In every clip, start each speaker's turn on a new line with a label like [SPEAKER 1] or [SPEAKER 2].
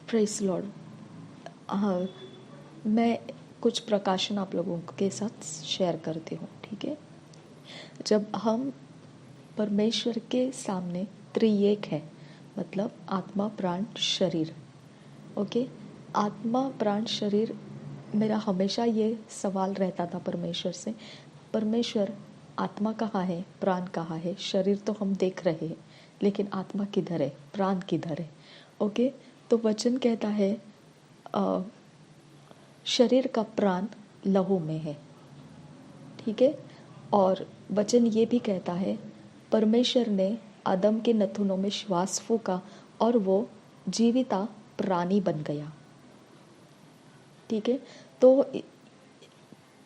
[SPEAKER 1] Praise Lord. हाँ, मैं कुछ प्रकाशन आप लोगों के साथ शेयर करती हूँ, ठीक है। जब हम परमेश्वर के सामने त्रिएक है, मतलब आत्मा, प्राण, शरीर, ओके। आत्मा, प्राण, शरीर, मेरा हमेशा ये सवाल रहता था परमेश्वर से, परमेश्वर आत्मा कहाँ है, प्राण कहाँ है, शरीर तो हम देख रहे हैं लेकिन आत्मा किधर है, प्राण किधर है, ओके। तो वचन कहता है शरीर का प्राण लहू में है, ठीक है। और वचन ये भी कहता है परमेश्वर ने आदम के नथुनों में श्वास फूका और वो जीविता प्राणी बन गया, ठीक है। तो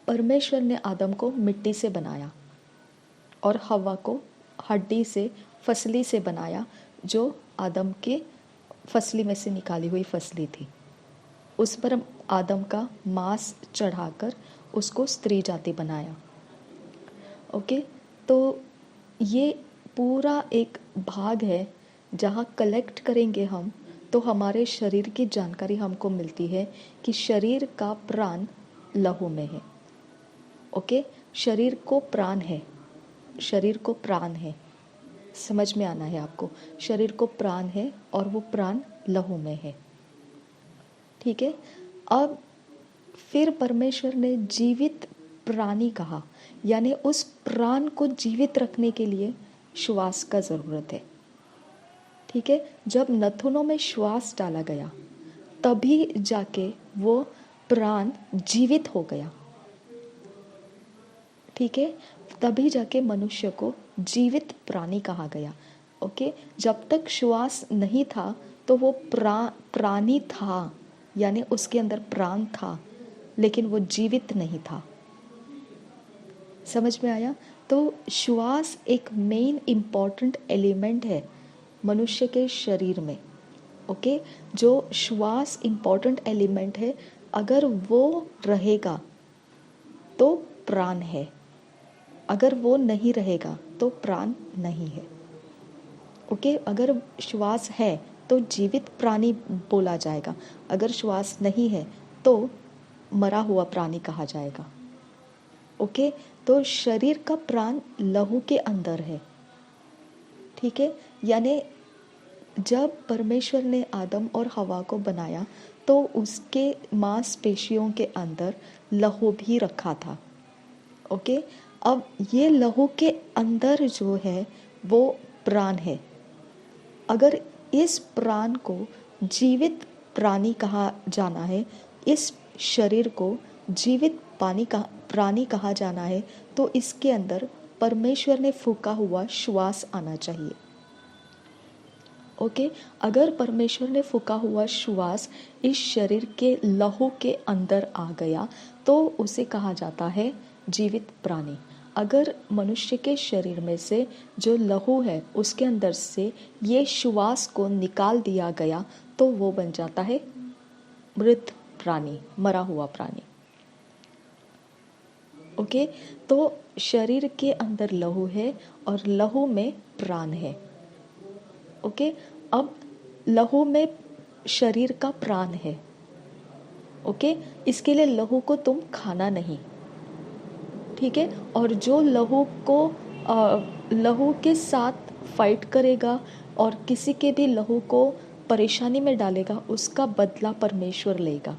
[SPEAKER 1] परमेश्वर ने आदम को मिट्टी से बनाया और हवा को हड्डी से, फसली से बनाया, जो आदम के फसली में से निकाली हुई फसली थी। उस पर आदम का मांस चढ़ाकर उसको स्त्री जाति बनाया, ओके। तो ये पूरा एक भाग है जहाँ कलेक्ट करेंगे हम तो हमारे शरीर की जानकारी हमको मिलती है कि शरीर का प्राण लहू में है, ओके। शरीर को प्राण है, शरीर को प्राण है, समझ में आना है आपको। शरीर को प्राण है और वो प्राण लहू में है, ठीक है। अब फिर परमेश्वर ने जीवित प्राणी कहा, यानी उस प्राण को जीवित रखने के लिए श्वास का ज़रूरत है, ठीक है। जब नथुनों में श्वास डाला गया तभी जाके वो प्राण जीवित हो गया, ठीक है। तभी जाके मनुष्य को जीवित प्राणी कहा गया, ओके। जब तक श्वास नहीं था तो वो प्राणी था, यानी उसके अंदर प्राण था लेकिन वो जीवित नहीं था, समझ में आया। तो श्वास एक मेन इम्पॉर्टेंट एलिमेंट है मनुष्य के शरीर में, ओके। जो श्वास इम्पॉर्टेंट एलिमेंट है, अगर वो रहेगा तो प्राण है, अगर वो नहीं रहेगा तो प्राण नहीं है, ओके। अगर श्वास है तो जीवित प्राणी बोला जाएगा, अगर श्वास नहीं है तो मरा हुआ प्राणी कहा जाएगा, ओके। तो शरीर का प्राण लहू के अंदर है, ठीक है। यानी जब परमेश्वर ने आदम और हवा को बनाया तो उसके मांसपेशियों के अंदर लहू भी रखा था, ओके। अब ये लहू के अंदर जो है वो प्राण है। अगर इस प्राण को जीवित प्राणी कहा जाना है, इस शरीर को जीवित प्राणी कहा जाना है, तो इसके अंदर परमेश्वर ने फूका हुआ श्वास आना चाहिए, ओके। अगर परमेश्वर ने फूका हुआ श्वास इस शरीर के लहू के अंदर आ गया तो उसे कहा जाता है जीवित प्राणी। अगर मनुष्य के शरीर में से जो लहू है उसके अंदर से ये श्वास को निकाल दिया गया तो वो बन जाता है मृत प्राणी, मरा हुआ प्राणी, ओके। तो शरीर के अंदर लहू है और लहू में प्राण है, ओके। अब लहू में शरीर का प्राण है, ओके। इसके लिए लहू को तुम खाना नहीं, ठीक है। और जो लहू के साथ फाइट करेगा और किसी के भी लहू को परेशानी में डालेगा उसका बदला परमेश्वर लेगा,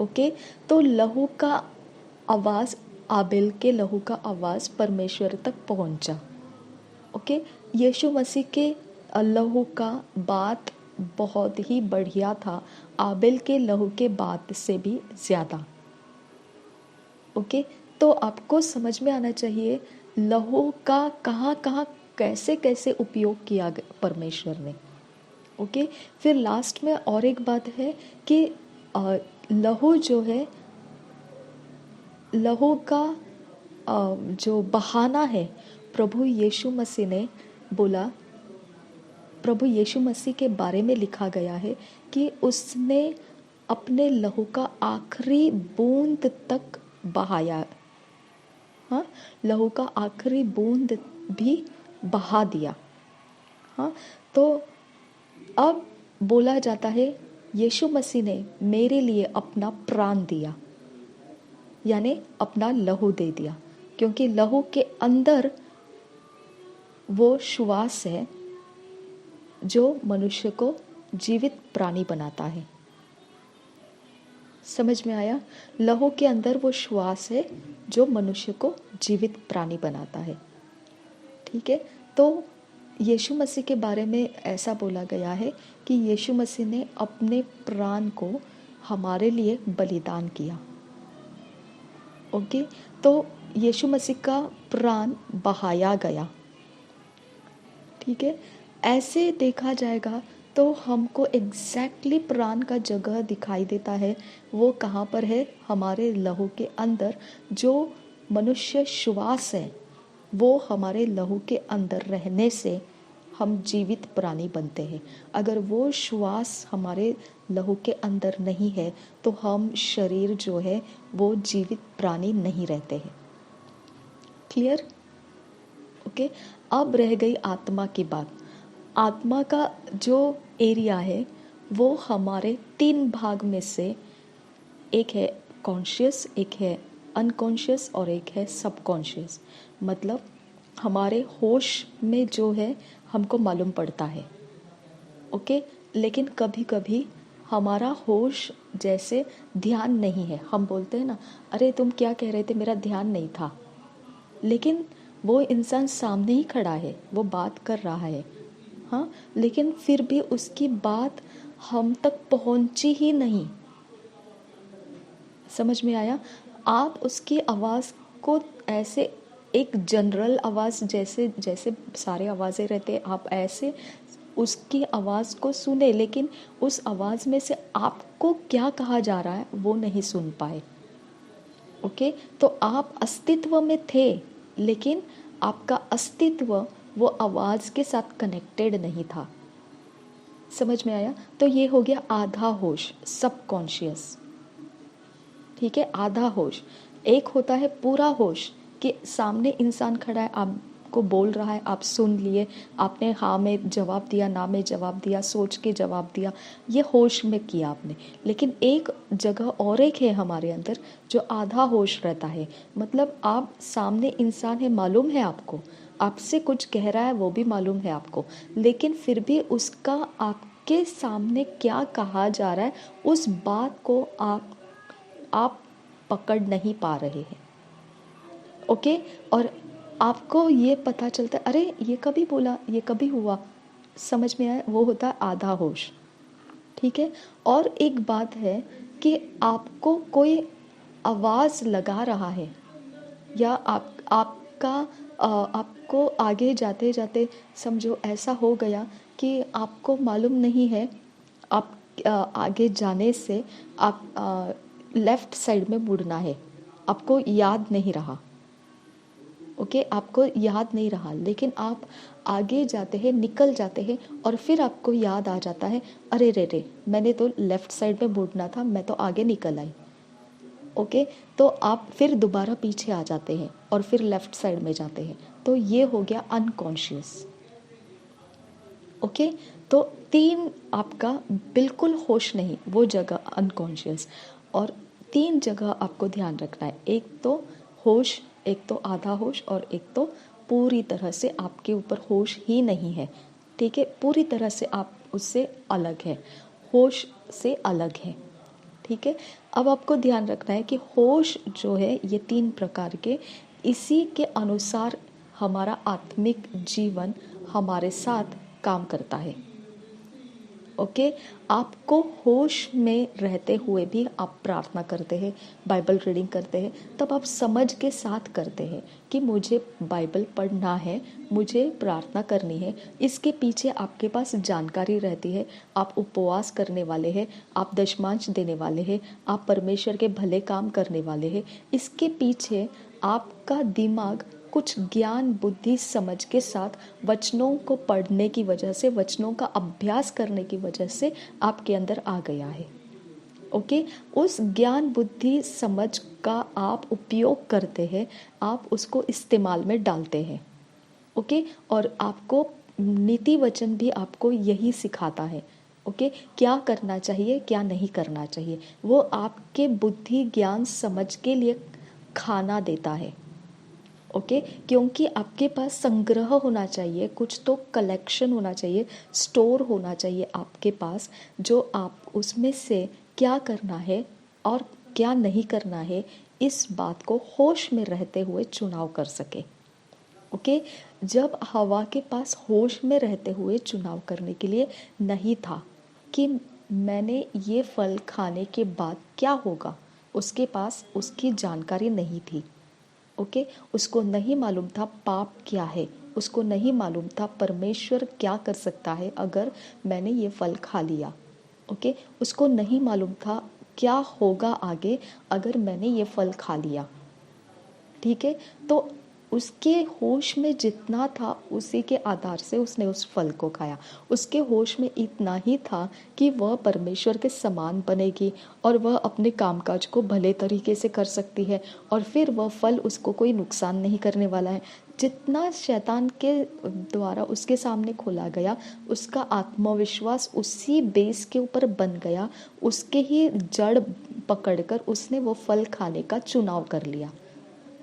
[SPEAKER 1] ओके। तो लहू का आवाज़, आबेल के लहू का आवाज़ परमेश्वर तक पहुंचा, ओके। यीशु मसीह के लहू का बात बहुत ही बढ़िया था, आबेल के लहू के बात से भी ज़्यादा, ओके। तो आपको समझ में आना चाहिए लहू का कहाँ कहाँ कैसे कैसे उपयोग किया परमेश्वर ने, ओके। फिर लास्ट में और एक बात है कि लहू जो है, लहू का जो बहाना है, प्रभु यीशु मसीह ने बोला, प्रभु यीशु मसीह के बारे में लिखा गया है कि उसने अपने लहू का आखिरी बूंद तक बहाया, हाँ, लहू का आखिरी बूंद भी बहा दिया, हाँ। तो अब बोला जाता है यीशु मसीह ने मेरे लिए अपना प्राण दिया, यानी अपना लहू दे दिया, क्योंकि लहू के अंदर वो श्वास है जो मनुष्य को जीवित प्राणी बनाता है। समझ में आया? लहू के अंदर वो श्वास है जो मनुष्य को जीवित प्राणी बनाता है। ठीक है, तो यीशु मसीह के बारे में ऐसा बोला गया है कि यीशु मसीह ने अपने प्राण को हमारे लिए बलिदान किया। ओके, तो यीशु मसीह का प्राण बहाया गया। ठीक है, ऐसे देखा जाएगा तो हमको एग्जैक्टली प्राण का जगह दिखाई देता है। वो कहाँ पर है? हमारे लहू के अंदर। जो मनुष्य श्वास है वो हमारे लहू के अंदर रहने से हम जीवित प्राणी बनते हैं। अगर वो श्वास हमारे लहू के अंदर नहीं है तो हम शरीर जो है वो जीवित प्राणी नहीं रहते हैं। क्लियर? ओके, अब रह गई आत्मा की बात। आत्मा का जो एरिया है वो हमारे 3 भाग में से एक है कॉन्शियस, एक है अनकॉन्शियस और एक है सबकॉन्शियस। मतलब हमारे होश में जो है हमको मालूम पड़ता है। ओके, लेकिन कभी कभी हमारा होश जैसे ध्यान नहीं है। हम बोलते हैं ना, अरे तुम क्या कह रहे थे, मेरा ध्यान नहीं था। लेकिन वो इंसान सामने ही खड़ा है, वो बात कर रहा है, हाँ, लेकिन फिर भी उसकी बात हम तक पहुंची ही नहीं। समझ में आया? आप उसकी आवाज़ को ऐसे एक जनरल आवाज़ जैसे जैसे सारे आवाज़ें रहते, आप ऐसे उसकी आवाज़ को सुने, लेकिन उस आवाज़ में से आपको क्या कहा जा रहा है वो नहीं सुन पाए। ओके, तो आप अस्तित्व में थे, लेकिन आपका अस्तित्व वो आवाज़ के साथ कनेक्टेड नहीं था। समझ में आया? तो ये हो गया आधा होश, सबकॉन्शियस। ठीक है, आधा होश। एक होता है पूरा होश कि सामने इंसान खड़ा है, आपको बोल रहा है, आप सुन लिए, आपने हाँ में जवाब दिया, ना में जवाब दिया, सोच के जवाब दिया, ये होश में किया आपने। लेकिन एक जगह और एक है हमारे अंदर जो आधा होश रहता है। मतलब आप सामने इंसान है, मालूम है आपको, आपसे कुछ कह रहा है वो भी मालूम है आपको, लेकिन फिर भी उसका आपके सामने क्या कहा जा रहा है उस बात को आप पकड़ नहीं पा रहे हैं। ओके, और आपको ये पता चलता है, अरे ये कभी बोला, ये कभी हुआ। समझ में आया? वो होता है आधा होश। ठीक है, और एक बात है कि आपको कोई आवाज़ लगा रहा है, या आपको आगे जाते जाते समझो ऐसा हो गया कि आपको मालूम नहीं है, आप आगे जाने से आप लेफ़्ट साइड में मुड़ना है, आपको याद नहीं रहा। ओके, आपको याद नहीं रहा, लेकिन आप आगे जाते हैं, निकल जाते हैं, और फिर आपको याद आ जाता है, अरे रे रे, मैंने तो लेफ़्ट साइड में मुड़ना था, मैं तो आगे निकल आई। ओके, तो आप फिर दोबारा पीछे आ जाते हैं और फिर लेफ़्ट साइड में जाते हैं। तो ये हो गया अनकॉन्शियस। ओके, तो 3 आपका बिल्कुल होश नहीं, वो जगह अनकॉन्शियस। और 3 जगह आपको ध्यान रखना है, एक तो होश, एक तो आधा होश, और एक तो पूरी तरह से आपके ऊपर होश ही नहीं है। ठीक है, पूरी तरह से आप उससे अलग है, होश से अलग है। ठीक है, अब आपको ध्यान रखना है कि होश जो है ये 3 प्रकार के, इसी के अनुसार हमारा आत्मिक जीवन हमारे साथ काम करता है। ओके, आपको होश में रहते हुए भी आप प्रार्थना करते हैं, बाइबल रीडिंग करते हैं, तब आप समझ के साथ करते हैं कि मुझे बाइबल पढ़ना है, मुझे प्रार्थना करनी है। इसके पीछे आपके पास जानकारी रहती है, आप उपवास करने वाले हैं, आप दशमांश देने वाले हैं, आप परमेश्वर के भले काम करने वाले हैं। इसके पीछे आपका दिमाग कुछ ज्ञान बुद्धि समझ के साथ वचनों को पढ़ने की वजह से, वचनों का अभ्यास करने की वजह से आपके अंदर आ गया है। ओके, उस ज्ञान बुद्धि समझ का आप उपयोग करते हैं, आप उसको इस्तेमाल में डालते हैं। ओके, और आपको नीति वचन भी आपको यही सिखाता है ओके, क्या करना चाहिए क्या नहीं करना चाहिए, वो आपके बुद्धि ज्ञान समझ के लिए खाना देता है। ओके, क्योंकि आपके पास संग्रह होना चाहिए, कुछ तो कलेक्शन होना चाहिए, स्टोर होना चाहिए आपके पास, जो आप उसमें से क्या करना है और क्या नहीं करना है इस बात को होश में रहते हुए चुनाव कर सके। ओके, जब हवा के पास होश में रहते हुए चुनाव करने के लिए नहीं था कि मैंने ये फल खाने के बाद क्या होगा, उसके पास उसकी जानकारी नहीं थी। ओके, उसको नहीं मालूम था पाप क्या है, उसको नहीं मालूम था परमेश्वर क्या कर सकता है अगर मैंने ये फल खा लिया। ओके, उसको नहीं मालूम था क्या होगा आगे अगर मैंने ये फल खा लिया। ठीक है, तो उसके होश में जितना था उसी के आधार से उसने उस फल को खाया। उसके होश में इतना ही था कि वह परमेश्वर के समान बनेगी और वह अपने कामकाज को भले तरीके से कर सकती है और फिर वह फल उसको कोई नुकसान नहीं करने वाला है। जितना शैतान के द्वारा उसके सामने खोला गया, उसका आत्मविश्वास उसी बेस के ऊपर बन गया, उसके ही जड़ पकड़कर उसने वो फल खाने का चुनाव कर लिया।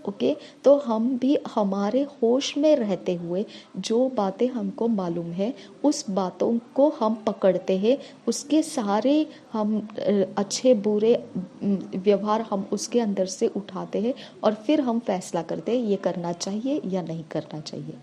[SPEAKER 1] ओके, तो हम भी हमारे होश में रहते हुए जो बातें हमको मालूम है उस बातों को हम पकड़ते हैं, उसके सारे हम अच्छे बुरे व्यवहार हम उसके अंदर से उठाते हैं और फिर हम फैसला करते हैं ये करना चाहिए या नहीं करना चाहिए।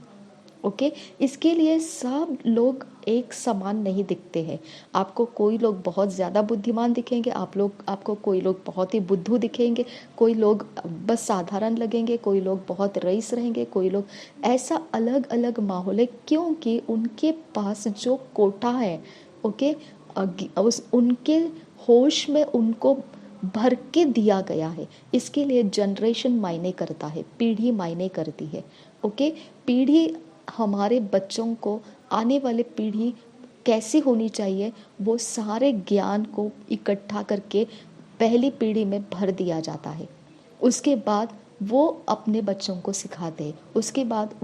[SPEAKER 1] ओके, इसके लिए सब लोग एक समान नहीं दिखते हैं। आपको कोई लोग बहुत ज़्यादा बुद्धिमान दिखेंगे, आपको कोई लोग बहुत ही बुद्धू दिखेंगे, कोई लोग बस साधारण लगेंगे, कोई लोग बहुत रईस रहेंगे, कोई लोग ऐसा अलग अलग माहौल है, क्योंकि उनके पास जो कोटा है, ओके, उनके होश में उनको भर के दिया गया है। इसके लिए जनरेशन मायने करता है, पीढ़ी मायने करती है। ओके, पीढ़ी हमारे बच्चों को, आने वाले पीढ़ी कैसी होनी चाहिए, वो सारे ज्ञान को इकट्ठा करके पहली पीढ़ी में भर दिया जाता है। उसके बाद वो अपने बच्चों को सिखाते हैं, उसके बाद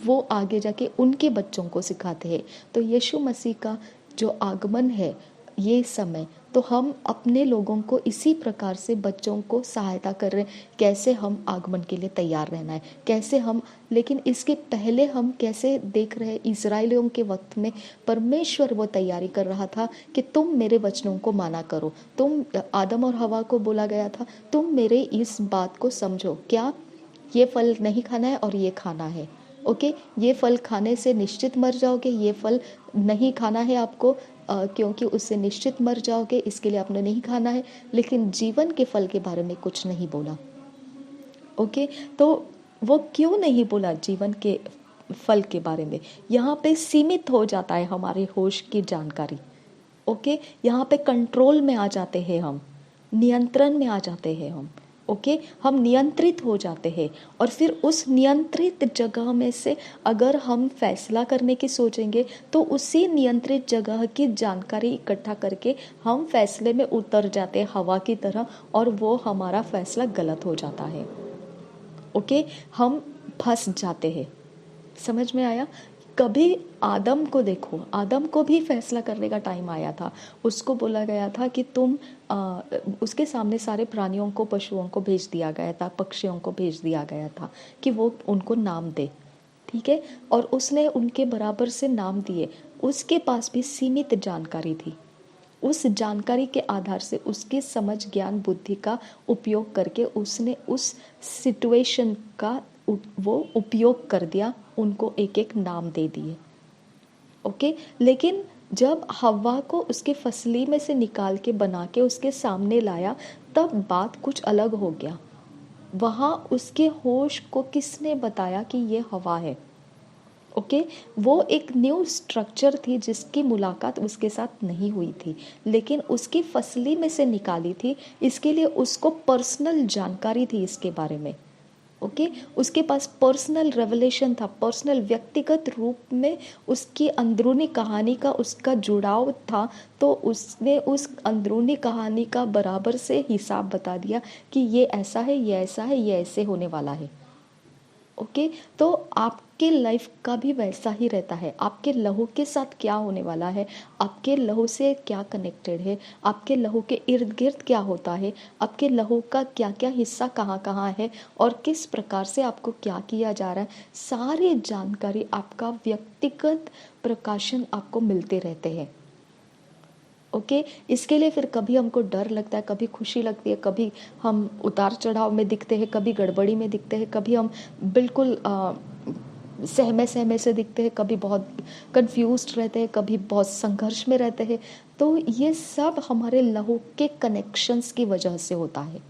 [SPEAKER 1] वो आगे जाके उनके बच्चों को सिखाते हैं। तो यीशु मसीह का जो आगमन है ये समय, तो हम अपने लोगों को इसी प्रकार से बच्चों को सहायता कर रहे हैं, कैसे हम आगमन के लिए तैयार रहना है, कैसे हम, लेकिन इसके पहले हम कैसे देख रहे हैं, इजराइलियों के वक्त में परमेश्वर वो तैयारी कर रहा था कि तुम मेरे वचनों को माना करो। तुम, आदम और हवा को बोला गया था तुम मेरे इस बात को समझो, क्या ये फल नहीं खाना है और ये खाना है। ओके, ये फल खाने से निश्चित मर जाओगे, ये फल नहीं खाना है आपको, क्योंकि उससे निश्चित मर जाओगे, इसके लिए आपने नहीं खाना है। लेकिन जीवन के फल के बारे में कुछ नहीं बोला। ओके, तो वो क्यों नहीं बोला जीवन के फल के बारे में? यहाँ पे सीमित हो जाता है हमारे होश की जानकारी। ओके, यहाँ पे कंट्रोल में आ जाते हैं हम, नियंत्रण में आ जाते हैं हम। ओके, हम नियंत्रित हो जाते हैं और फिर उस नियंत्रित जगह में से अगर हम फैसला करने की सोचेंगे तो उसी नियंत्रित जगह की जानकारी इकट्ठा करके हम फैसले में उतर जाते हैं हवा की तरह, और वो हमारा फैसला गलत हो जाता है। ओके, हम फंस जाते हैं। समझ में आया? कभी आदम को देखो, आदम को भी फैसला करने का टाइम आया था। उसको बोला गया था कि तुम उसके सामने सारे प्राणियों को, पशुओं को भेज दिया गया था, पक्षियों को भेज दिया गया था कि वो उनको नाम दे। ठीक है, और उसने उनके बराबर से नाम दिए। उसके पास भी सीमित जानकारी थी। उस जानकारी के आधार से उसकी समझ ज्ञान बुद्धि का उपयोग करके उसने उस सिचुएशन का वो उपयोग कर दिया, उनको एक एक नाम दे दिए। ओके, लेकिन जब हवा को उसके फसली में से निकाल के बना के उसके सामने लाया, तब बात कुछ अलग हो गया। वहाँ उसके होश को किसने बताया कि ये हवा है? ओके, वो एक न्यू स्ट्रक्चर थी जिसकी मुलाकात उसके साथ नहीं हुई थी, लेकिन उसकी फसली में से निकाली थी, इसके लिए उसको पर्सनल जानकारी थी इसके बारे में। ओके, उसके पास पर्सनल रेवलेशन था, पर्सनल व्यक्तिगत रूप में उसकी अंदरूनी कहानी का उसका जुड़ाव था। तो उसने उस अंदरूनी कहानी का बराबर से हिसाब बता दिया कि ये ऐसा है, ये ऐसा है, ये ऐसे होने वाला है। ओके, तो आप आपके लाइफ का भी वैसा ही रहता है। आपके लहू के साथ क्या होने वाला है, आपके लहू से क्या कनेक्टेड है, आपके लहू के इर्द गिर्द क्या होता है, आपके लहू का क्या क्या हिस्सा कहाँ कहाँ है और किस प्रकार से आपको क्या किया जा रहा है, सारी जानकारी आपका व्यक्तिगत प्रकाशन आपको मिलते रहते हैं। ओके इसके लिए फिर कभी हमको डर लगता है, कभी खुशी लगती है, कभी हम उतार चढ़ाव में दिखते हैं, कभी गड़बड़ी में दिखते हैं, कभी हम बिल्कुल सहमे सहमे से दिखते हैं, कभी बहुत कंफ्यूज्ड रहते हैं, कभी बहुत संघर्ष में रहते हैं। तो ये सब हमारे लहू के कनेक्शंस की वजह से होता है।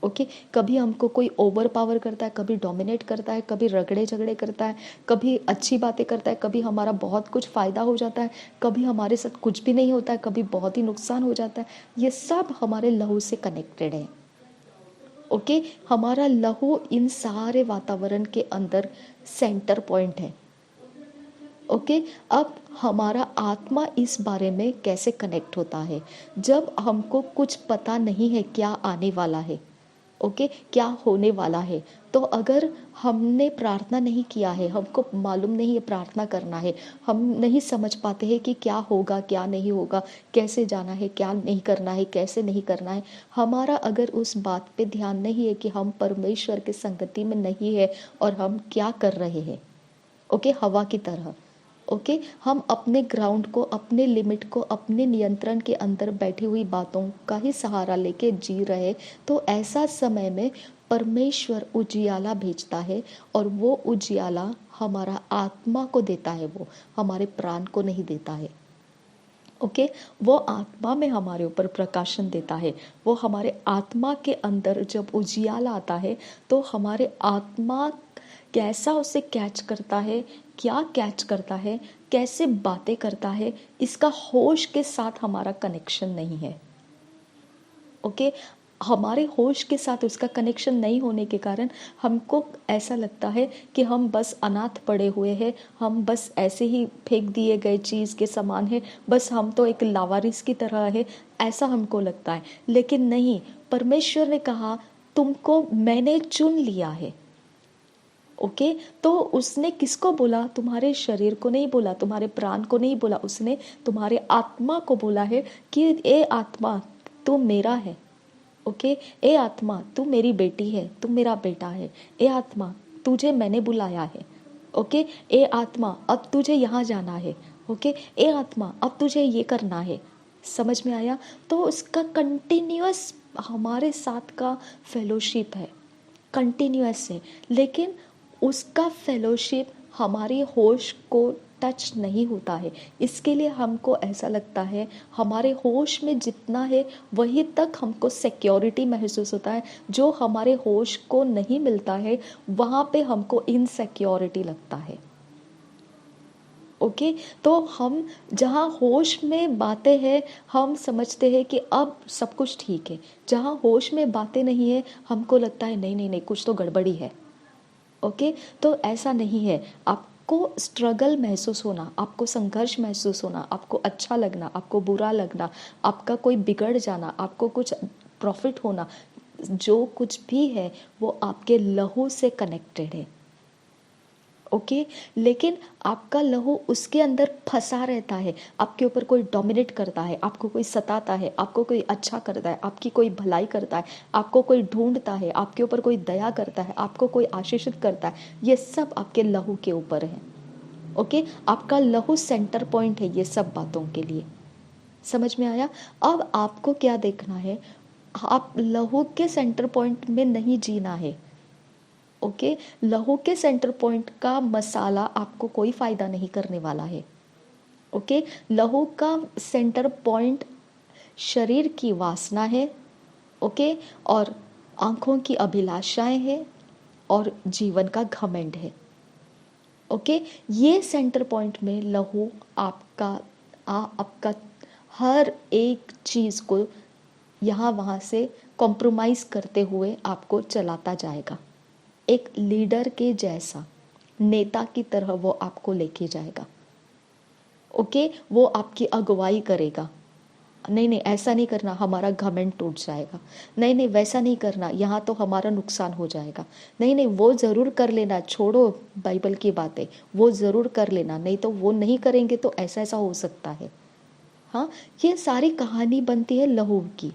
[SPEAKER 1] ओके कभी हमको कोई ओवर पावर करता है, कभी डोमिनेट करता है, कभी रगड़े झगड़े करता है, कभी अच्छी बातें करता है, कभी हमारा बहुत कुछ फ़ायदा हो जाता है, कभी हमारे साथ कुछ भी नहीं होता है, कभी बहुत ही नुकसान हो जाता है। ये सब हमारे लहू से कनेक्टेड है। ओके हमारा लहू इन सारे वातावरण के अंदर सेंटर पॉइंट है। ओके अब हमारा आत्मा इस बारे में कैसे कनेक्ट होता है, जब हमको कुछ पता नहीं है क्या आने वाला है, ओके क्या होने वाला है, तो अगर हमने प्रार्थना नहीं किया है, हमको मालूम नहीं है प्रार्थना करना है, हम नहीं समझ पाते हैं कि क्या होगा क्या नहीं होगा, कैसे जाना है क्या नहीं करना है, कैसे नहीं करना है, हमारा अगर उस बात पे ध्यान नहीं है कि हम परमेश्वर के संगति में नहीं है और हम क्या कर रहे हैं, ओके हवा की तरह, ओके हम अपने ग्राउंड को, अपने लिमिट को, अपने नियंत्रण के अंदर बैठी हुई बातों का ही सहारा लेके जी रहे, तो ऐसा समय में परमेश्वर उजियाला भेजता है और वो उजियाला हमारा आत्मा को देता है, वो हमारे प्राण को नहीं देता है। ओके वो आत्मा में हमारे ऊपर प्रकाशन देता है, वो हमारे आत्मा के अंदर जब उजियाला आता है तो हमारे आत्मा कैसा उसे कैच करता है, क्या कैच करता है, कैसे बातें करता है, इसका होश के साथ हमारा कनेक्शन नहीं है। ओके हमारे होश के साथ उसका कनेक्शन नहीं होने के कारण हमको ऐसा लगता है कि हम बस अनाथ पड़े हुए हैं, हम बस ऐसे ही फेंक दिए गए चीज़ के समान है, बस हम तो एक लावारिस की तरह है, ऐसा हमको लगता है। लेकिन नहीं, परमेश्वर ने कहा तुमको मैंने चुन लिया है। ओके तो उसने किसको बोला, तुम्हारे शरीर को नहीं बोला, तुम्हारे प्राण को नहीं बोला, उसने तुम्हारे आत्मा को बोला है कि ए आत्मा तू मेरा है। ओके ए आत्मा तू मेरी बेटी है, तू मेरा बेटा है। ए आत्मा तुझे मैंने बुलाया है। ओके ए आत्मा अब तुझे यहाँ जाना है। ओके ए आत्मा अब तुझे ये करना है। समझ में आया? तो उसका कंटिन्यूअस हमारे साथ का फेलोशिप है, कंटिन्यूअस है, लेकिन उसका फेलोशिप हमारी होश को टच नहीं होता है। इसके लिए हमको ऐसा लगता है हमारे होश में जितना है वही तक हमको सिक्योरिटी महसूस होता है, जो हमारे होश को नहीं मिलता है वहाँ पे हमको इनसिक्योरिटी लगता है। ओके तो हम जहाँ होश में बातें हैं हम समझते हैं कि अब सब कुछ ठीक है, जहाँ होश में बातें नहीं है हमको लगता है नहीं नहीं नहीं कुछ तो गड़बड़ी है। ओके तो ऐसा नहीं है। आपको स्ट्रगल महसूस होना, आपको संघर्ष महसूस होना, आपको अच्छा लगना, आपको बुरा लगना, आपका कोई बिगड़ जाना, आपको कुछ प्रॉफिट होना, जो कुछ भी है वो आपके लहू से कनेक्टेड है। ओके लेकिन आपका लहू उसके अंदर फंसा रहता है, आपके ऊपर कोई डोमिनेट करता है, आपको कोई सताता है, आपको कोई अच्छा करता है, आपकी कोई भलाई करता है, आपको कोई ढूंढता है, आपके ऊपर कोई दया करता है, आपको कोई आशीषित करता है, ये सब आपके लहू के ऊपर है। ओके आपका लहू सेंटर पॉइंट है ये सब बातों के लिए। समझ में आया? अब आपको क्या देखना है, आप लहू के सेंटर पॉइंट में नहीं जीना है। ओके लहू के सेंटर पॉइंट का मसाला आपको कोई फायदा नहीं करने वाला है। ओके लहू का सेंटर पॉइंट शरीर की वासना है, ओके और आंखों की अभिलाषाएं हैं और जीवन का घमंड है। ओके ये सेंटर पॉइंट में लहू आपका हर एक चीज को यहाँ वहाँ से कॉम्प्रोमाइज करते हुए आपको चलाता जाएगा। एक लीडर के जैसा, नेता की तरह वो आपको लेके जाएगा। ओके वो आपकी अगुवाई करेगा, नहीं नहीं ऐसा नहीं करना, हमारा घमंड टूट जाएगा, नहीं नहीं वैसा नहीं करना, यहाँ तो हमारा नुकसान हो जाएगा, नहीं नहीं वो ज़रूर कर लेना, छोड़ो बाइबल की बातें, वो ज़रूर कर लेना, नहीं तो वो नहीं करेंगे तो ऐसा ऐसा हो सकता है। हाँ, ये सारी कहानी बनती है लहू की।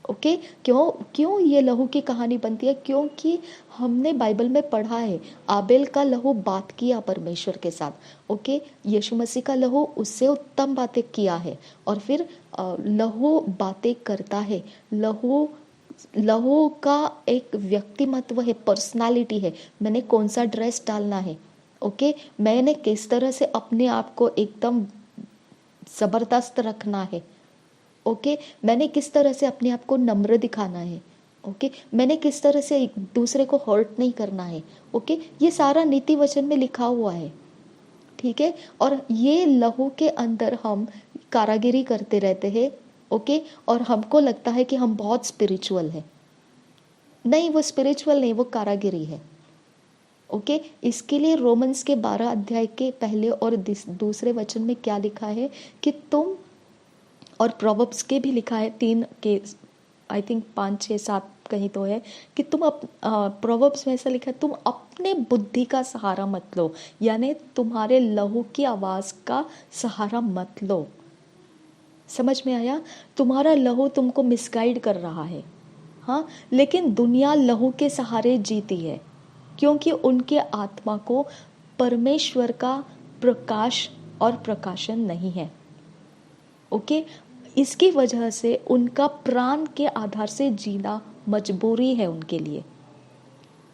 [SPEAKER 1] ओके, क्यों क्यों ये लहू की कहानी बनती है? क्योंकि हमने बाइबल में पढ़ा है आबेल का लहू बात किया परमेश्वर के साथ। ओके, यीशु मसीह का लहू उससे उत्तम बातें किया है, और फिर लहू बातें करता है। लहू लहू का एक व्यक्तिमत्व है, पर्सनालिटी है, मैंने कौन सा ड्रेस डालना है, ओके, मैंने किस तरह से अपने आप को एकदम जबरदस्त रखना है, ओके, मैंने किस तरह से अपने आप को नम्र दिखाना है, ओके, मैंने किस तरह से एक दूसरे को हर्ट नहीं करना है, ओके, ये सारा नीति वचन में लिखा हुआ है। ठीक है, और ये लहू के अंदर हम कारागिरी करते रहते हैं। ओके, और हमको लगता है कि हम बहुत स्पिरिचुअल है। नहीं, वो स्पिरिचुअल नहीं, वो कारागिरी है। ओके, इसके लिए रोमन्स के 12 अध्याय के पहले और दूसरे वचन में क्या लिखा है कि तुम, और प्रोवर्ब्स के भी लिखा है 3 के आई थिंक 5 6 7 कहीं तो है कि तुम प्रोवर्ब्स में ऐसा लिखा है, तुम अपने बुद्धि का सहारा मत लो, यानी तुम्हारे लहू की आवाज का सहारा मत लो। समझ में आया? तुम्हारा लहू तुमको मिसगाइड कर रहा है। हाँ, लेकिन दुनिया लहू के सहारे जीती है, क्योंकि उनके आत्मा को परमेश्वर का प्रकाश और प्रकाशन नहीं है। ओके, इसकी वजह से उनका प्राण के आधार से जीना मजबूरी है उनके लिए।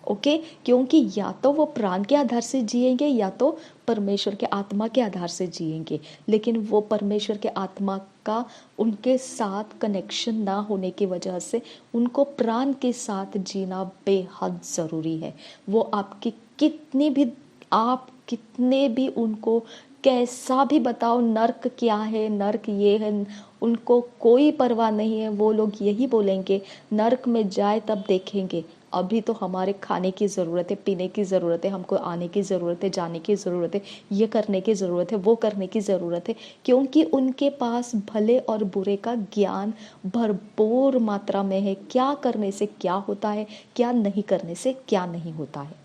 [SPEAKER 1] ओके, क्योंकि या तो वो प्राण के आधार से जिएंगे या तो परमेश्वर के आत्मा के आधार से जिएंगे, लेकिन वो परमेश्वर के आत्मा का उनके साथ कनेक्शन ना होने की वजह से उनको प्राण के साथ जीना बेहद ज़रूरी है। वो आपकी कितनी भी, आप कितने भी उनको कैसा भी बताओ नर्क क्या है, नर्क ये है, उनको कोई परवाह नहीं है। वो लोग यही बोलेंगे नर्क में जाए तब देखेंगे, अभी तो हमारे खाने की ज़रूरत है, पीने की ज़रूरत है, हमको आने की ज़रूरत है, जाने की ज़रूरत है, ये करने की ज़रूरत है, वो करने की ज़रूरत है, क्योंकि उनके पास भले और बुरे का ज्ञान भरपूर मात्रा में है। क्या करने से क्या होता है, क्या नहीं करने से क्या नहीं होता है।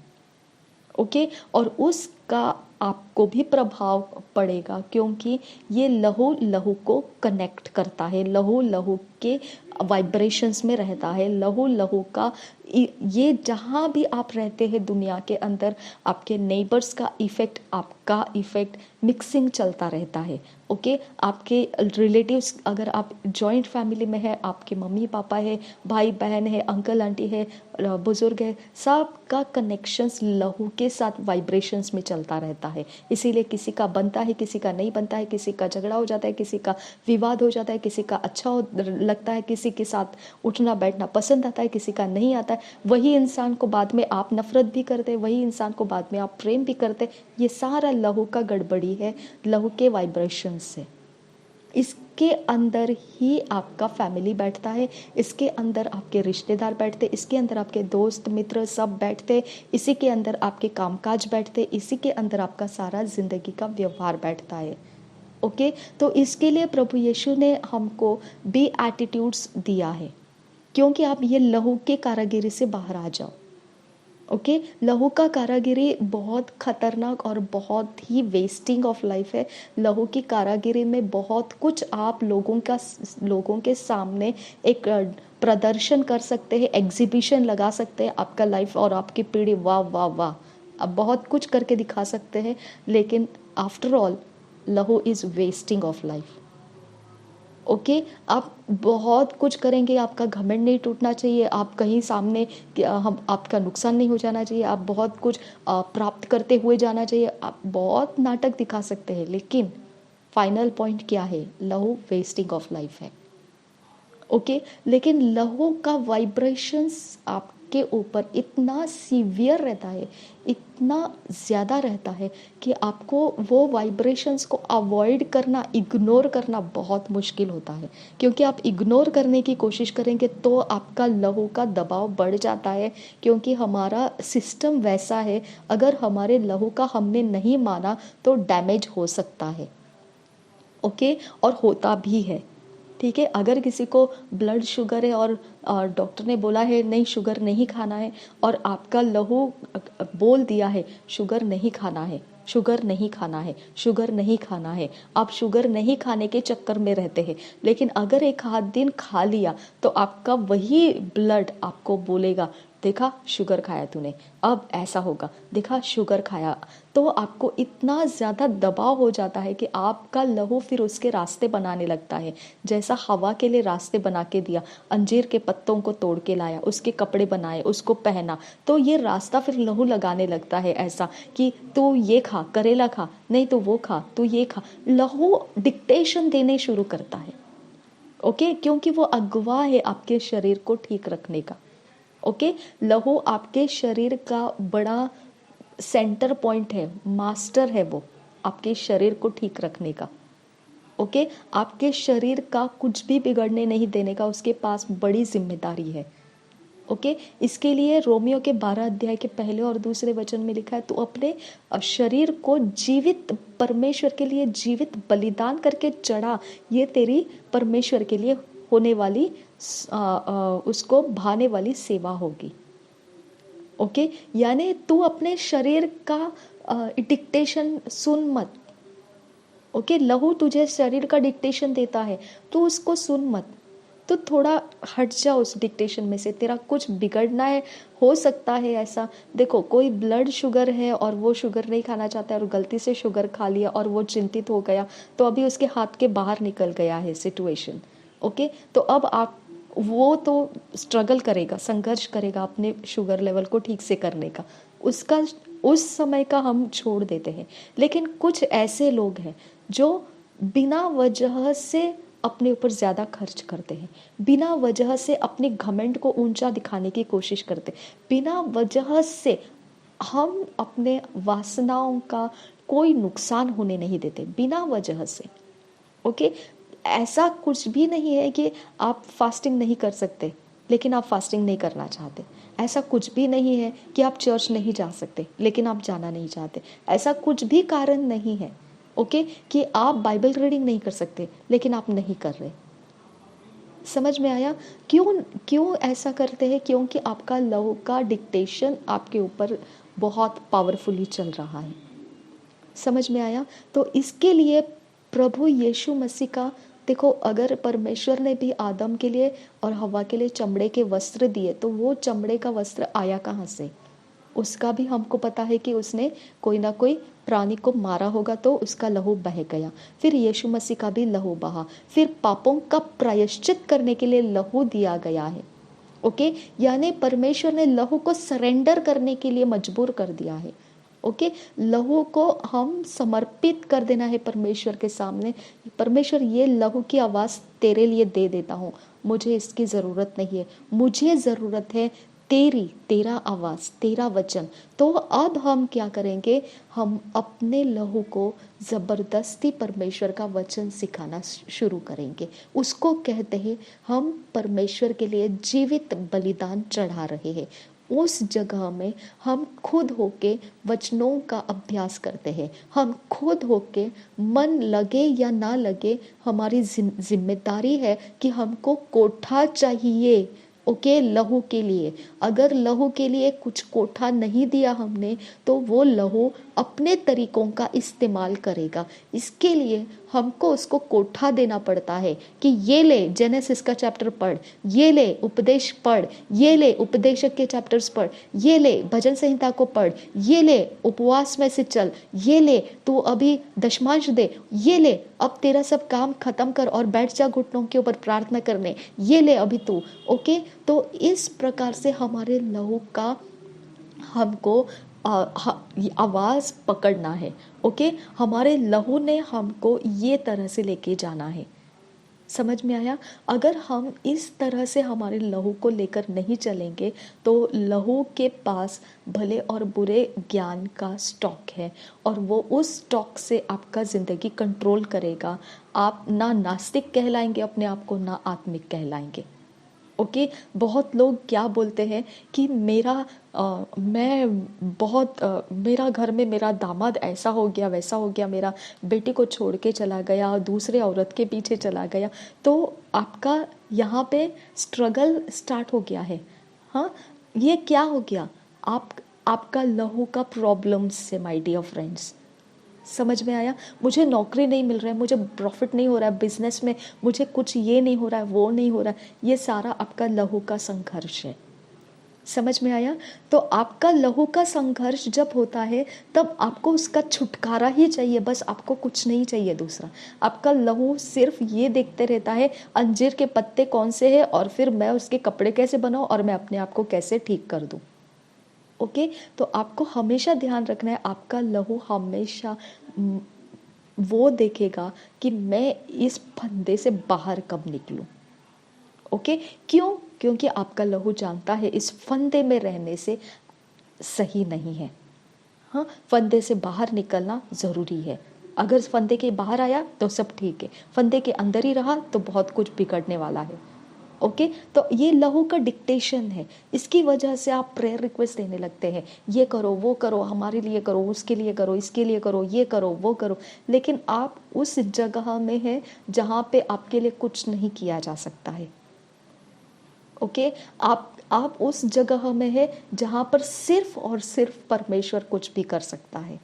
[SPEAKER 1] ओके, और उसका आपको भी प्रभाव पड़ेगा, क्योंकि ये लहू लहू को कनेक्ट करता है, लहू लहू के वाइब्रेशंस में रहता है, लहू लहू का ये जहाँ भी आप रहते हैं दुनिया के अंदर, आपके नेबर्स का इफेक्ट, आपका इफेक्ट मिक्सिंग चलता रहता है। ओके, आपके रिलेटिव्स, अगर आप जॉइंट फैमिली में है, आपके मम्मी पापा है, भाई बहन है, अंकल आंटी है, बुजुर्ग है, सबका कनेक्शंस लहू के साथ वाइब्रेशंस में चलता रहता है। इसीलिए किसी का बनता है, किसी का नहीं बनता है, किसी का झगड़ा हो जाता है, किसी का विवाद हो जाता है, किसी का अच्छा लगता है, किसी के साथ उठना बैठना पसंद आता है, किसी का नहीं आता है। वही इंसान को बाद में आप नफरत भी करते, वही इंसान को बाद में आप प्रेम भी करते। ये सारा लहू का गड़बड़ी है, लहू के वाइब्रेशन से। इसके अंदर ही आपका फैमिली बैठता है, इसके अंदर आपके रिश्तेदार बैठते, इसके अंदर आपके दोस्त मित्र सब बैठते, इसी के अंदर आपके कामकाज बैठते, इसी के अंदर आपका सारा जिंदगी का व्यवहार बैठता है। ओके, तो इसके लिए प्रभु यीशु ने हमको बी एटीट्यूड्स दिया है, क्योंकि आप ये लहू के कारागिरी से बाहर आ जाओ। ओके, लहू का कारागिरी बहुत खतरनाक और बहुत ही वेस्टिंग ऑफ लाइफ है। लहू की कारागिरी में बहुत कुछ आप लोगों के सामने एक प्रदर्शन कर सकते हैं, एग्जीबिशन लगा सकते हैं, आपका लाइफ और आपकी पीढ़ी वाह वाह वाह, अब बहुत कुछ करके दिखा सकते हैं, लेकिन आफ्टर ऑल लहू is wasting of life. Okay, आप बहुत कुछ करेंगे, आपका घमंड नहीं टूटना चाहिए, आप कहीं सामने हम आपका नुकसान नहीं हो जाना चाहिए, आप बहुत कुछ प्राप्त करते हुए जाना चाहिए, आप बहुत नाटक दिखा सकते हैं, लेकिन फाइनल पॉइंट क्या है? लहू वेस्टिंग ऑफ लाइफ है। ओके, लेकिन लहू का वाइब्रेशंस आपके ऊपर इतना सीवियर रहता है, इतना ज़्यादा रहता है कि आपको वो वाइब्रेशंस को अवॉइड करना, इग्नोर करना बहुत मुश्किल होता है। क्योंकि आप इग्नोर करने की कोशिश करेंगे तो आपका लहू का दबाव बढ़ जाता है, क्योंकि हमारा सिस्टम वैसा है, अगर हमारे लहू का हमने नहीं माना तो डैमेज हो सकता है। ओके, और होता भी है। ठीक है, अगर किसी को ब्लड शुगर है और डॉक्टर ने बोला है नहीं शुगर नहीं खाना है, और आपका लहू बोल दिया है शुगर नहीं खाना है, शुगर नहीं खाना है, शुगर नहीं खाना है, आप शुगर नहीं खाने के चक्कर में रहते हैं, लेकिन अगर एक आध दिन खा लिया तो आपका वही ब्लड आपको बोलेगा देखा शुगर खाया तूने, अब ऐसा होगा, देखा शुगर खाया, तो आपको इतना ज़्यादा दबाव हो जाता है कि आपका लहू फिर उसके रास्ते बनाने लगता है। जैसा हवा के लिए रास्ते बना के दिया, अंजीर के पत्तों को तोड़ के लाया, उसके कपड़े बनाए, उसको पहना, तो ये रास्ता फिर लहू लगाने लगता है ऐसा कि तू ये खा, करेला खा, नहीं तो वो खा, तू ये खा, लहू डिक्टेशन देने शुरू करता है। ओके, क्योंकि वो अगवा है आपके शरीर को ठीक रखने का। ओके, लहू आपके शरीर का बड़ा सेंटर पॉइंट है, मास्टर है वो आपके शरीर को ठीक रखने का। ओके, आपके शरीर का कुछ भी बिगड़ने नहीं देने का उसके पास बड़ी जिम्मेदारी है। ओके, इसके लिए रोमियो के 12 अध्याय के पहले और दूसरे वचन में लिखा है तू अपने शरीर को जीवित परमेश्वर के लिए जीवित बलिदान करके चढ़ा, ये तेरी परमेश्वर के लिए होने वाली उसको भाने वाली सेवा होगी। ओके, यानी तू अपने शरीर का डिक्टेशन सुन मत। ओके, लहू तुझे शरीर का डिक्टेशन देता है, तू उसको सुन मत, तो थोड़ा हट जा उस डिक्टेशन में से। तेरा कुछ बिगड़ना है, हो सकता है ऐसा। देखो, कोई ब्लड शुगर है और वो शुगर नहीं खाना चाहता है और गलती से शुगर खा लिया और वो चिंतित हो गया, तो अभी उसके हाथ के बाहर निकल गया है सिचुएशन। ओके, तो अब आप वो तो स्ट्रगल करेगा, संघर्ष करेगा अपने शुगर लेवल को ठीक से करने का, उसका उस समय का हम छोड़ देते हैं। लेकिन कुछ ऐसे लोग हैं जो बिना वजह से अपने ऊपर ज़्यादा खर्च करते हैं, बिना वजह से अपने घमंड को ऊंचा दिखाने की कोशिश करते हैं, बिना वजह से हम अपने वासनाओं का कोई नुकसान होने नहीं देते, बिना वजह से। ओके, ऐसा कुछ भी नहीं है कि आप फास्टिंग नहीं कर सकते लेकिन आप फास्टिंग नहीं करना चाहते, ऐसा कुछ भी नहीं है कि आप चर्च नहीं जा सकते लेकिन आप जाना नहीं चाहते, ऐसा कुछ भी कारण नहीं है। ओके, कि आप बाइबल रीडिंग नहीं कर सकते लेकिन आप नहीं कर रहे। समझ में आया क्यों क्यों ऐसा करते हैं? क्योंकि आपका लहू का डिक्टेशन आपके ऊपर बहुत पावरफुली चल रहा है। समझ में आया? तो इसके लिए प्रभु यीशु मसीह का, देखो, अगर परमेश्वर ने भी आदम के लिए और हवा के लिए चमड़े के वस्त्र दिए, तो वो चमड़े का वस्त्र आया कहाँ से? उसका भी हमको पता है कि उसने कोई ना कोई प्राणी को मारा होगा तो उसका लहू बह गया। फिर यीशु मसीह का भी लहू बहा, फिर पापों का प्रायश्चित करने के लिए लहू दिया गया है। ओके, यानी परमेश्वर ने लहू को सरेंडर करने के लिए मजबूर कर दिया है। ओके, लहू को हम समर्पित कर देना है परमेश्वर के सामने। परमेश्वर, ये लहू की आवाज़ तेरे लिए दे देता हूँ, मुझे इसकी ज़रूरत नहीं है, मुझे ज़रूरत है तेरा आवाज़, तेरा वचन। तो अब हम क्या करेंगे? हम अपने लहू को ज़बरदस्ती परमेश्वर का वचन सिखाना शुरू करेंगे। उसको कहते हैं हम परमेश्वर के लिए जीवित बलिदान चढ़ा रहे हैं। उस जगह में हम खुद होके वचनों का अभ्यास करते हैं, हम खुद होके, मन लगे या ना लगे, हमारी जिम्मेदारी है कि हमको कोठा चाहिए। ओके, लहू के लिए, अगर लहू के लिए कुछ कोठा नहीं दिया हमने तो वो लहू अपने तरीकों का इस्तेमाल करेगा। इसके लिए हमको उसको कोठा देना पड़ता है कि ये ले जेनेसिस का चैप्टर पढ़, ये ले उपदेश पढ़, ये ले उपदेशक के चैप्टर्स पढ़, ये ले भजन संहिता को पढ़, ये ले उपवास में से चल, ये ले तू अभी दशमांश दे, ये ले अब तेरा सब काम खत्म कर और बैठ जा घुटनों के ऊपर प्रार्थना करने, ये ले अभी तू। ओके, तो इस प्रकार से हमारे लहू का हमको आवाज़ पकड़ना है। ओके, हमारे लहू ने हमको ये तरह से लेके जाना है। समझ में आया? अगर हम इस तरह से हमारे लहू को लेकर नहीं चलेंगे तो लहू के पास भले और बुरे ज्ञान का स्टॉक है और वो उस स्टॉक से आपका ज़िंदगी कंट्रोल करेगा। आप ना नास्तिक कहलाएंगे अपने आप को, ना आत्मिक कहलाएंगे। ओके। बहुत लोग क्या बोलते हैं कि मेरा घर में मेरा दामाद ऐसा हो गया, वैसा हो गया, मेरा बेटी को छोड़ के चला गया, दूसरे औरत के पीछे चला गया। तो आपका यहाँ पे स्ट्रगल स्टार्ट हो गया है। हाँ, ये क्या हो गया? आपका लहू का प्रॉब्लम्स से, माय डियर फ्रेंड्स। समझ में आया? मुझे नौकरी नहीं मिल रहा है, मुझे प्रॉफिट नहीं हो रहा है बिजनेस में, मुझे कुछ ये नहीं हो रहा है, वो नहीं हो रहा है, ये सारा आपका लहू का संघर्ष है। समझ में आया? तो आपका लहू का संघर्ष जब होता है तब आपको उसका छुटकारा ही चाहिए, बस आपको कुछ नहीं चाहिए दूसरा। आपका लहू सिर्फ ये देखते रहता है अंजीर के पत्ते कौन से हैं और फिर मैं उसके कपड़े कैसे बनाऊं और मैं अपने आप को कैसे ठीक कर दूं। ओके, तो आपको हमेशा ध्यान रखना है, आपका लहू हमेशा वो देखेगा कि मैं इस फंदे से बाहर कब निकलूं। ओके, क्यों? क्योंकि आपका लहू जानता है इस फंदे में रहने से सही नहीं है। हाँ, फंदे से बाहर निकलना ज़रूरी है। अगर फंदे के बाहर आया तो सब ठीक है, फंदे के अंदर ही रहा तो बहुत कुछ बिगड़ने वाला है। ओके, तो ये लहू का डिक्टेशन है। इसकी वजह से आप प्रेयर रिक्वेस्ट देने लगते हैं, ये करो, वो करो, हमारे लिए करो, उसके लिए करो, इसके लिए करो, ये करो, वो करो। लेकिन आप उस जगह में हैं जहाँ पे आपके लिए कुछ नहीं किया जा सकता है। ओके, आप उस जगह में है जहाँ पर सिर्फ और सिर्फ परमेश्वर कुछ भी कर सकता है।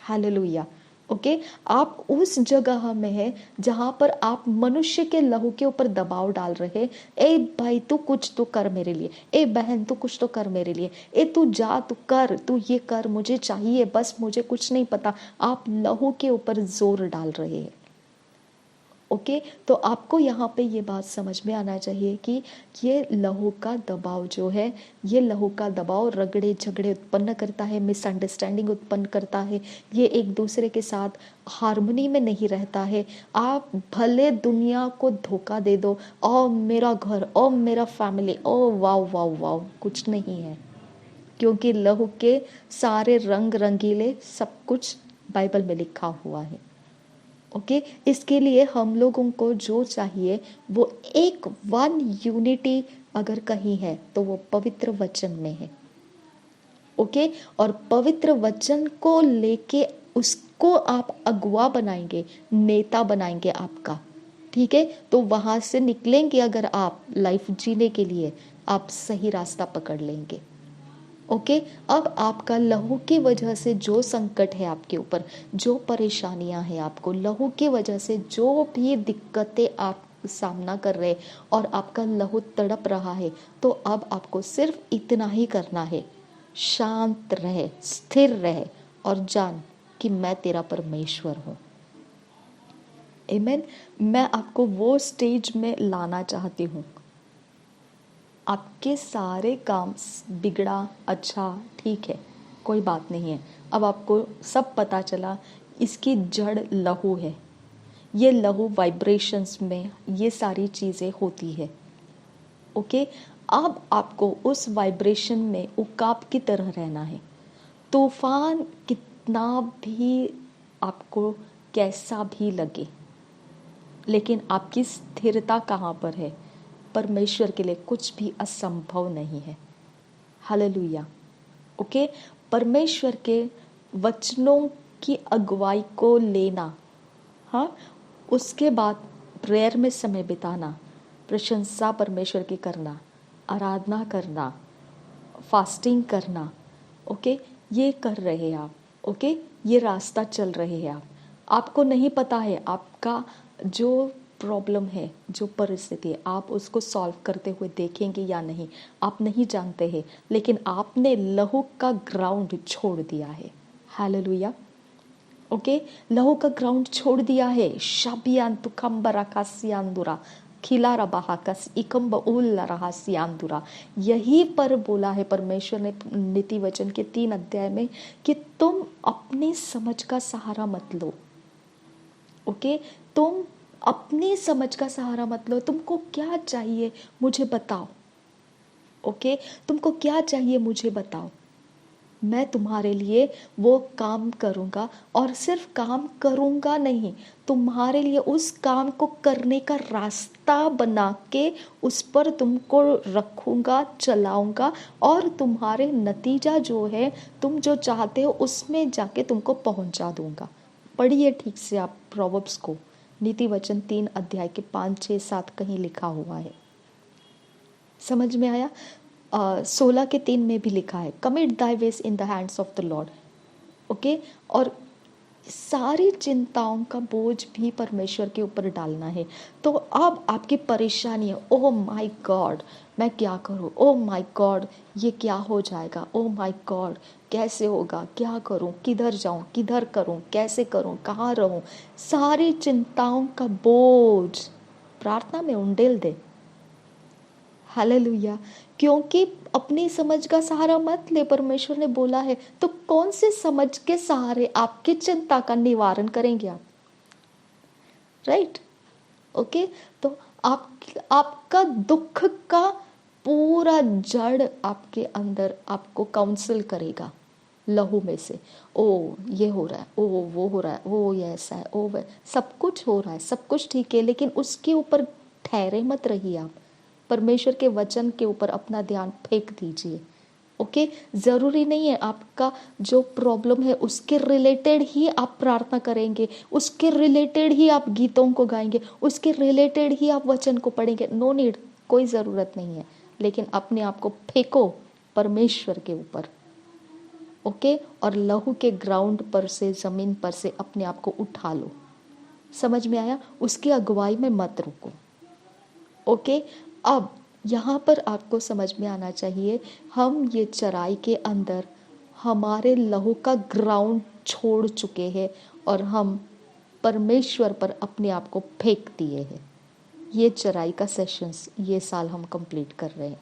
[SPEAKER 1] हालेलुया। ओके, आप उस जगह में है जहाँ पर आप मनुष्य के लहू के ऊपर दबाव डाल रहे, ए भाई तू कुछ तो कर मेरे लिए, ए बहन तू कुछ तो कर मेरे लिए, ए तू जा, तू कर, तू ये कर, मुझे चाहिए, बस मुझे कुछ नहीं पता। आप लहू के ऊपर जोर डाल रहे हैं। ओके, तो आपको यहाँ पे ये बात समझ में आना चाहिए कि ये लहू का दबाव जो है, ये लहू का दबाव रगड़े झगड़े उत्पन्न करता है, मिसअंडरस्टैंडिंग उत्पन्न करता है, ये एक दूसरे के साथ हार्मनी में नहीं रहता है। आप भले दुनिया को धोखा दे दो, ओ मेरा घर, ओ मेरा फैमिली, ओ वाव वाव वाव, कुछ नहीं है, क्योंकि लहू के सारे रंग रंगीले सब कुछ बाइबल में लिखा हुआ है। ओके, इसके लिए हम लोगों को जो चाहिए वो एक वन यूनिटी अगर कहीं है तो वो पवित्र वचन में है। ओके, और पवित्र वचन को लेके उसको आप अगुवा बनाएंगे, नेता बनाएंगे आपका। ठीक है, तो वहां से निकलेंगे अगर आप लाइफ जीने के लिए, आप सही रास्ता पकड़ लेंगे। ओके, अब आपका लहू की वजह से जो संकट है आपके ऊपर, जो परेशानियां हैं आपको, लहू की वजह से जो भी दिक्कतें आप सामना कर रहे और आपका लहू तड़प रहा है, तो अब आपको सिर्फ इतना ही करना है, शांत रहे, स्थिर रहे और जान कि मैं तेरा परमेश्वर हूँ। आमीन। मैं आपको वो स्टेज में लाना चाहती हूँ, आपके सारे काम बिगड़ा, अच्छा ठीक है, कोई बात नहीं है, अब आपको सब पता चला, इसकी जड़ लहू है, ये लहू वाइब्रेशंस में ये सारी चीज़ें होती है। ओके, अब आपको उस वाइब्रेशन में उकाब की तरह रहना है। तूफान कितना भी आपको कैसा भी लगे, लेकिन आपकी स्थिरता कहाँ पर है? परमेश्वर के लिए कुछ भी असंभव नहीं है। हालेलुया। ओके, परमेश्वर के वचनों की अगुवाई को लेना, हाँ, उसके बाद प्रेयर में समय बिताना, प्रशंसा परमेश्वर की करना, आराधना करना, फास्टिंग करना। ओके, ये कर रहे हैं आप। ओके, ये रास्ता चल रहे हैं आप। आपको नहीं पता है आपका जो प्रॉब्लम है, जो परिस्थिति है, आप उसको सॉल्व करते हुए देखेंगे या नहीं, आप नहीं जानते हैं, लेकिन आपने लहू का ग्राउंड छोड़ दिया है। हालेलुया। ओके, लहू का ग्राउंड छोड़ दिया है। शाबियान तुकम्बरा कासियांदुरा खिला बहाकस इकम्ब उल रहा सियांदुरा, यही पर बोला है परमेश्वर ने नीति वचन के 3 अध्याय में कि तुम अपनी समझ का सहारा मत लो। ओके, तुम अपनी समझ का सहारा मत लो। तुमको क्या चाहिए मुझे बताओ। ओके, तुमको क्या चाहिए मुझे बताओ, मैं तुम्हारे लिए वो काम करूँगा, और सिर्फ काम करूँगा नहीं, तुम्हारे लिए उस काम को करने का रास्ता बना के उस पर तुमको रखूँगा, चलाऊँगा, और तुम्हारे नतीजा जो है, तुम जो चाहते हो उसमें जाके तुमको पहुँचा दूँगा। पढ़िए ठीक से आप प्रोवर्ब्स को, नीति वचन 3 अध्याय के 5, 6, 7 कहीं लिखा हुआ है। समझ में आया? 16 के 3 में भी लिखा है, commit Dai ways in the hands of the Lord. Okay, और सारी चिंताओं का बोझ भी परमेश्वर के ऊपर डालना है। तो अब आपकी परेशानी है, ओह माय गॉड मैं क्या करूं, ओह माय गॉड ये क्या हो जाएगा, ओह माय गॉड कैसे होगा, क्या करूं, किधर जाऊं, किधर करूं, कैसे करूं, कहाँ रहूं, सारी चिंताओं का बोझ प्रार्थना में उंडेल दे। हालेलुया। क्योंकि अपनी समझ का सहारा मत ले, परमेश्वर ने बोला है। तो कौन से समझ के सहारे आपकी चिंता का निवारण करेंगे आप? राइट? ओके, तो आपका दुख का पूरा जड़ आपके अंदर आपको काउंसिल करेगा लहू में से। ओ ये हो रहा है, ओ वो हो रहा है, ओ ये ऐसा है, ओ वह, सब कुछ हो रहा है, सब कुछ ठीक है, लेकिन उसके ऊपर ठहरे मत रहिए आप। परमेश्वर के वचन के ऊपर अपना ध्यान फेंक दीजिए। ओके, जरूरी नहीं है आपका जो प्रॉब्लम है उसके रिलेटेड ही आप प्रार्थना करेंगे, उसके रिलेटेड ही आप गीतों को गाएंगे, उसके रिलेटेड ही आप वचन को पढ़ेंगे। नो नीड, कोई ज़रूरत नहीं है। लेकिन अपने आप को फेंको परमेश्वर के ऊपर। ओके, और लहू के ग्राउंड पर से, ज़मीन पर से अपने आप को उठा लो। समझ में आया? उसकी अगुवाई में मत रुको। ओके, अब यहाँ पर आपको समझ में आना चाहिए, हम ये चराई के अंदर हमारे लहू का ग्राउंड छोड़ चुके हैं और हम परमेश्वर पर अपने आप को फेंक दिए हैं। ये चराई का सेशंस ये साल हम कंप्लीट कर रहे हैं।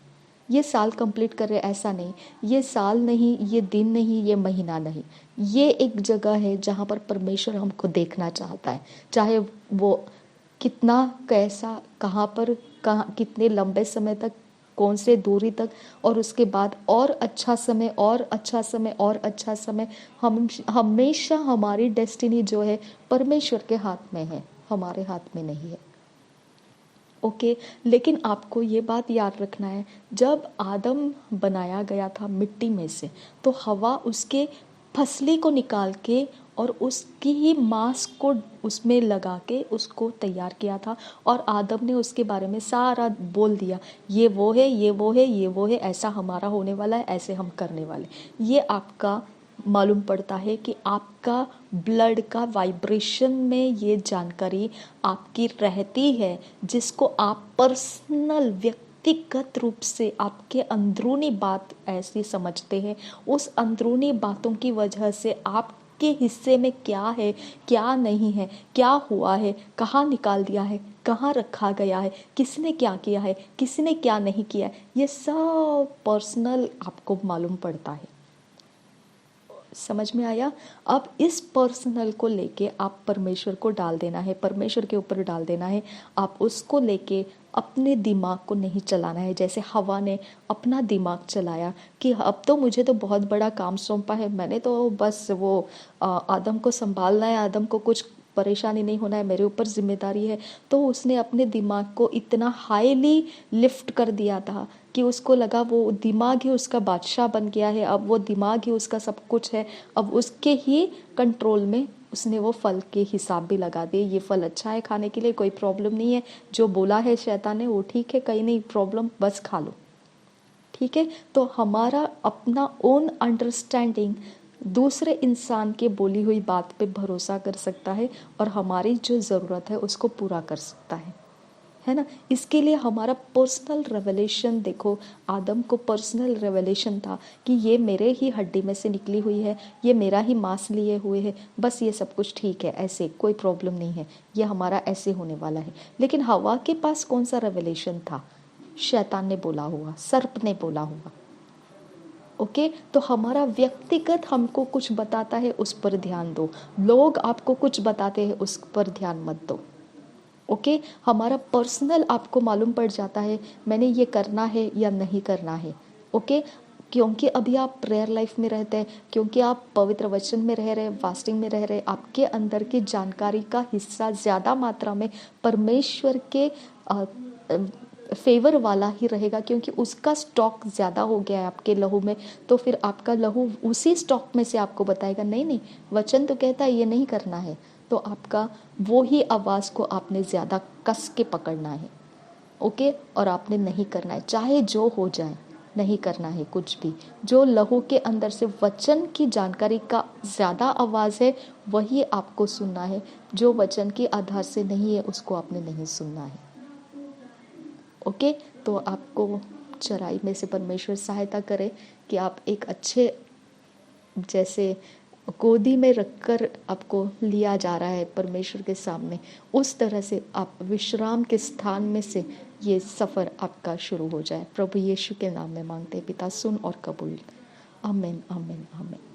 [SPEAKER 1] ये साल कंप्लीट कर रहे हैं ऐसा नहीं, ये साल नहीं, ये दिन नहीं, ये महीना नहीं, ये एक जगह है जहाँ पर परमेश्वर हमको देखना चाहता है। चाहे वो कितना, कैसा, कहाँ पर, कहाँ, कितने लंबे समय तक, कौन से दूरी तक, और उसके बाद और अच्छा समय, और अच्छा समय, और अच्छा समय। हम हमेशा हमारी डेस्टिनी जो है परमेश्वर के हाथ में है, हमारे हाथ में नहीं है। ओके, लेकिन आपको ये बात याद रखना है, जब आदम बनाया गया था मिट्टी में से, तो हवा उसके फसली को निकाल के और उसकी ही मांस को उसमें लगा के उसको तैयार किया था, और आदम ने उसके बारे में सारा बोल दिया, ये वो है, ये वो है, ये वो है, ऐसा हमारा होने वाला है, ऐसे हम करने वाले। ये आपका मालूम पड़ता है कि आपका ब्लड का वाइब्रेशन में ये जानकारी आपकी रहती है, जिसको आप पर्सनल व्यक्तिगत रूप से आपके अंदरूनी बात ऐसी समझते हैं। उस अंदरूनी बातों की वजह से आपके हिस्से में क्या है, क्या नहीं है, क्या हुआ है, कहाँ निकाल दिया है, कहाँ रखा गया है, किसने क्या किया है, किसने क्या नहीं किया है, ये सब पर्सनल आपको मालूम पड़ता है। समझ में आया? अब इस पर्सनल को लेके आप परमेश्वर को डाल देना है, परमेश्वर के ऊपर डाल देना है। आप उसको लेके अपने दिमाग को नहीं चलाना है, जैसे हवा ने अपना दिमाग चलाया कि अब तो मुझे तो बहुत बड़ा काम सौंपा है, मैंने तो बस वो आदम को संभालना है, आदम को कुछ परेशानी नहीं होना है, मेरे ऊपर जिम्मेदारी है। तो उसने अपने दिमाग को इतना हाईली लिफ्ट कर दिया था कि उसको लगा वो दिमाग ही उसका बादशाह बन गया है, अब वो दिमाग ही उसका सब कुछ है, अब उसके ही कंट्रोल में उसने वो फल के हिसाब भी लगा दिए। ये फल अच्छा है खाने के लिए, कोई प्रॉब्लम नहीं है, जो बोला है शैतान ने वो ठीक है, कहीं नहीं प्रॉब्लम, बस खा लो। ठीक है, तो हमारा अपना ओन अंडरस्टैंडिंग दूसरे इंसान के बोली हुई बात पे भरोसा कर सकता है और हमारी जो ज़रूरत है उसको पूरा कर सकता है ना। इसके लिए हमारा पर्सनल रेवलेशन, देखो आदम को पर्सनल रेवलेशन था कि ये मेरे ही हड्डी में से निकली हुई है, ये मेरा ही मांस लिए हुए है, बस ये सब कुछ ठीक है, ऐसे कोई प्रॉब्लम नहीं है, ये हमारा ऐसे होने वाला है। लेकिन हवा के पास कौन सा रेवलेशन था? शैतान ने बोला हुआ, सर्प ने बोला हुआ। ओके, तो हमारा व्यक्तिगत हमको कुछ बताता है उस पर ध्यान दो, लोग आपको कुछ बताते हैं उस पर ध्यान मत दो। ओके, हमारा पर्सनल आपको मालूम पड़ जाता है मैंने ये करना है या नहीं करना है। ओके, क्योंकि अभी आप प्रेयर लाइफ में रहते हैं, क्योंकि आप पवित्र वचन में रह रहे, फास्टिंग में रह रहे, आपके अंदर की जानकारी का हिस्सा ज़्यादा मात्रा में परमेश्वर के फेवर वाला ही रहेगा, क्योंकि उसका स्टॉक ज़्यादा हो गया है आपके लहू में। तो फिर आपका लहू उसी स्टॉक में से आपको बताएगा नहीं नहीं, वचन तो कहता है ये नहीं करना है। तो आपका वो ही आवाज़ को आपने ज़्यादा कस के पकड़ना है, ओके, और आपने नहीं करना है, चाहे जो हो जाए, नहीं करना है कुछ भी। जो लहू के अंदर से वचन की जानकारी का ज़्यादा आवाज़ है वही आपको सुनना है, जो वचन के आधार से नहीं है उसको आपने नहीं सुनना है, ओके। तो आपको चराई में से परमेश्वर सहायता करे कि आप एक अच्छे, जैसे गोदी में रखकर आपको लिया जा रहा है परमेश्वर के सामने, उस तरह से आप विश्राम के स्थान में से ये सफ़र आपका शुरू हो जाए। प्रभु यीशु के नाम में मांगते हैं पिता, सुन और कबूल। आमीन आमीन आमीन।